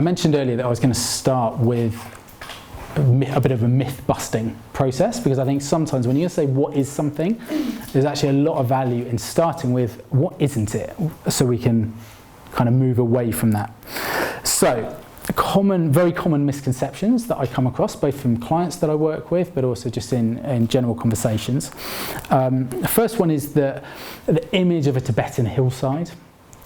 I mentioned earlier that I was going to start with a bit of a myth-busting process, because I think sometimes when you say what is something, there's actually a lot of value in starting with what isn't it, so we can kind of move away from that. So, very common misconceptions that I come across, both from clients that I work with, but also just in general conversations. The first one is the image of a Tibetan hillside.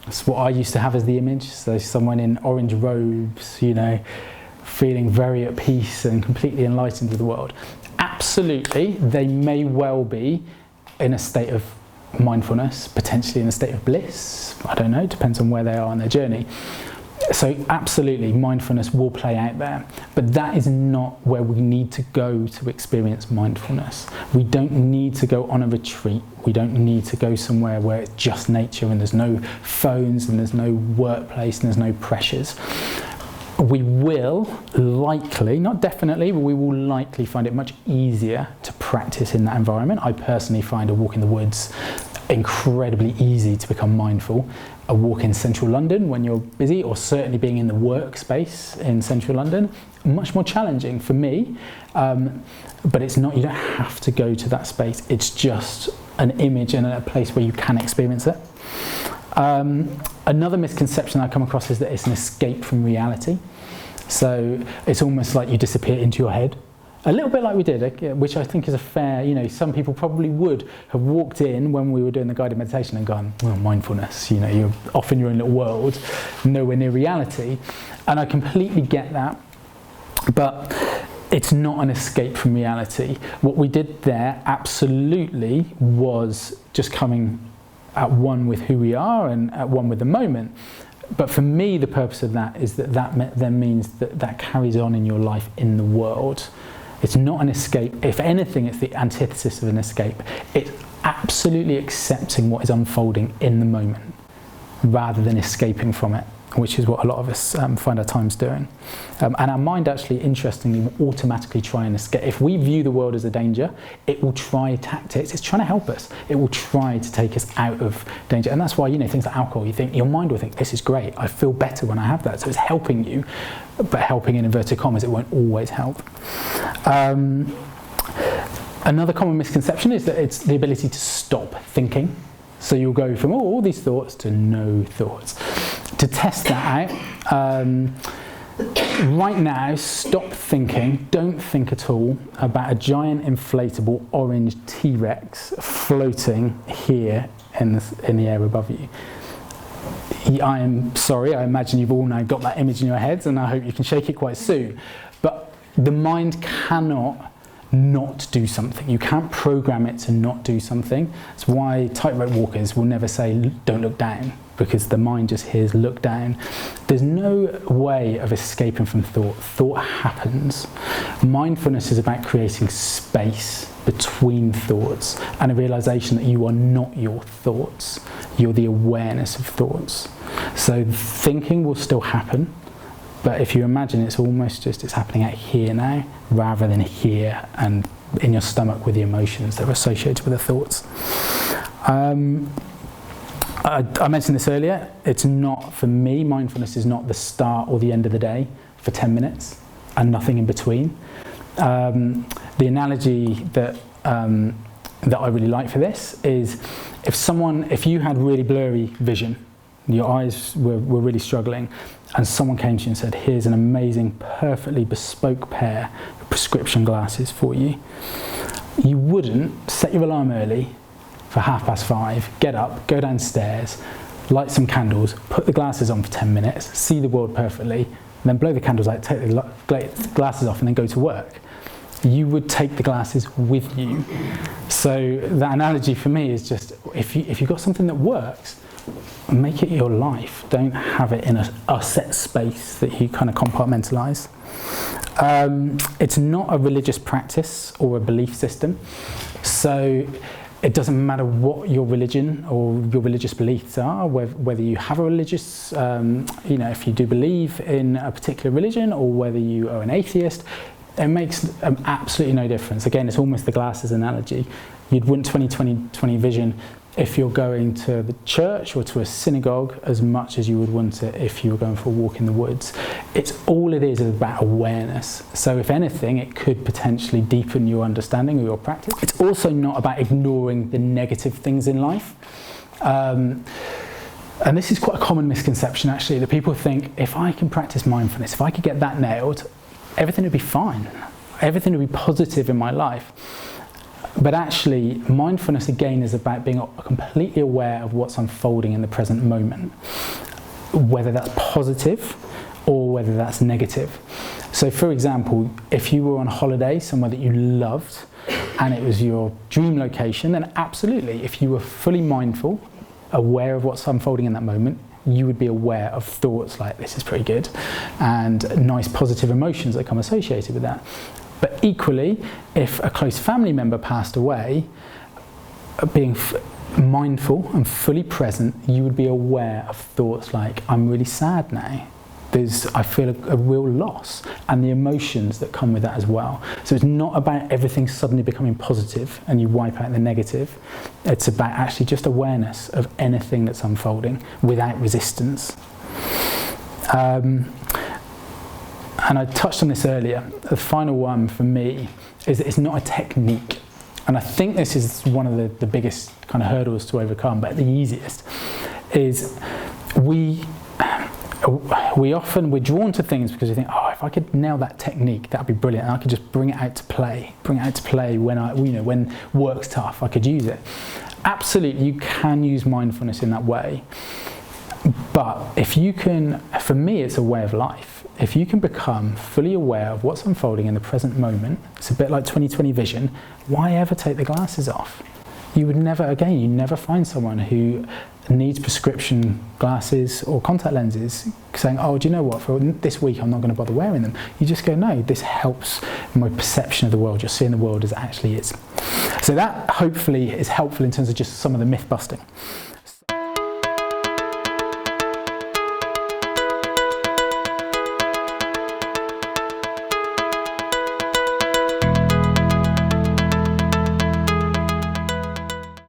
That's what I used to have as the image. So someone in orange robes, feeling very at peace and completely enlightened with the world. Absolutely, they may well be in a state of mindfulness, potentially in a state of bliss. I don't know, it depends on where they are on their journey. So absolutely, mindfulness will play out there, but that is not where we need to go to experience mindfulness. We don't need to go on a retreat. We don't need to go somewhere where it's just nature and there's no phones and there's no workplace and there's no pressures. We will likely, not definitely, but we will likely find it much easier to practice in that environment. I personally find a walk in the woods incredibly easy to become mindful. A walk in central London when you're busy, or certainly being in the workspace in central London, much more challenging for me. But it's not, you don't have to go to that space. It's just an image and a place where you can experience it. Another misconception I come across is that it's an escape from reality. So it's almost like you disappear into your head. A little bit like we did, which I think is a fair, some people probably would have walked in when we were doing the guided meditation and gone, well, mindfulness, you're off in your own little world, nowhere near reality. And I completely get that, but it's not an escape from reality. What we did there absolutely was just coming at one with who we are and at one with the moment. But for me, the purpose of that is that then means that carries on in your life in the world. It's not an escape. If anything, it's the antithesis of an escape. It's absolutely accepting what is unfolding in the moment rather than escaping from it, which is what a lot of us find our times doing. And our mind actually, interestingly, will automatically try and escape. If we view the world as a danger, it will try tactics. It's trying to help us. It will try to take us out of danger. And that's why, things like alcohol, your mind will think, this is great. I feel better when I have that. So it's helping you, but helping in inverted commas, it won't always help. Another common misconception is that it's the ability to stop thinking. So you'll go from all these thoughts to no thoughts. To test that out, right now, stop thinking, don't think at all about a giant inflatable orange T-Rex floating here in the air above you. I am sorry, I imagine you've all now got that image in your heads, and I hope you can shake it quite soon. But the mind cannot not do something. You can't program it to not do something. That's why tightrope walkers will never say don't look down, because the mind just hears look down. There's no way of escaping from thought. Thought happens. Mindfulness is about creating space between thoughts and a realization that you are not your thoughts. You're the awareness of thoughts. So thinking will still happen, but if you imagine, it's almost just it's happening out here now rather than here and in your stomach with the emotions that are associated with the thoughts. I mentioned this earlier. It's not, for me, mindfulness is not the start or the end of the day for 10 minutes and nothing in between. The analogy that I really like for this is if you had really blurry vision, your eyes were really struggling, and someone came to you and said, here's an amazing, perfectly bespoke pair of prescription glasses for you. You wouldn't set your alarm early for 5:30, get up, go downstairs, light some candles, put the glasses on for 10 minutes, see the world perfectly, and then blow the candles out, take the glasses off and then go to work. You would take the glasses with you. So that analogy for me is just, if you've got something that works, make it your life. Don't have it in a set space that you kind of compartmentalise. It's not a religious practice or a belief system. So it doesn't matter what your religion or your religious beliefs are, whether you have a religious, if you do believe in a particular religion or whether you are an atheist, it makes absolutely no difference. Again, it's almost the glasses analogy. You'd want 20/20 vision if you're going to the church or to a synagogue as much as you would want it if you were going for a walk in the woods. It is about awareness. So if anything, it could potentially deepen your understanding or your practice. It's also not about ignoring the negative things in life. And this is quite a common misconception actually, that people think if I can practice mindfulness, if I could get that nailed, everything would be fine. Everything would be positive in my life. But actually, mindfulness again is about being completely aware of what's unfolding in the present moment, whether that's positive or whether that's negative. So for example, if you were on holiday somewhere that you loved and it was your dream location, then absolutely, if you were fully mindful, aware of what's unfolding in that moment, you would be aware of thoughts like this is pretty good and nice positive emotions that come associated with that. But equally, if a close family member passed away, being mindful and fully present, you would be aware of thoughts like, I'm really sad now. I feel a real loss, and the emotions that come with that as well. So it's not about everything suddenly becoming positive and you wipe out the negative. It's about actually just awareness of anything that's unfolding without resistance. And I touched on this earlier. The final one for me is that it's not a technique. And I think this is one of the biggest kind of hurdles to overcome, but the easiest is we're drawn to things because we think, oh, if I could nail that technique, that'd be brilliant. And I could just bring it out to play when work's tough, I could use it. Absolutely, you can use mindfulness in that way. But if you can, for me, it's a way of life. If you can become fully aware of what's unfolding in the present moment, it's a bit like 20/20 vision, why ever take the glasses off? You never find someone who needs prescription glasses or contact lenses saying, oh, do you know what, for this week I'm not going to bother wearing them. You just go, no, this helps my perception of the world. You're seeing the world as it actually is. So that hopefully is helpful in terms of just some of the myth busting.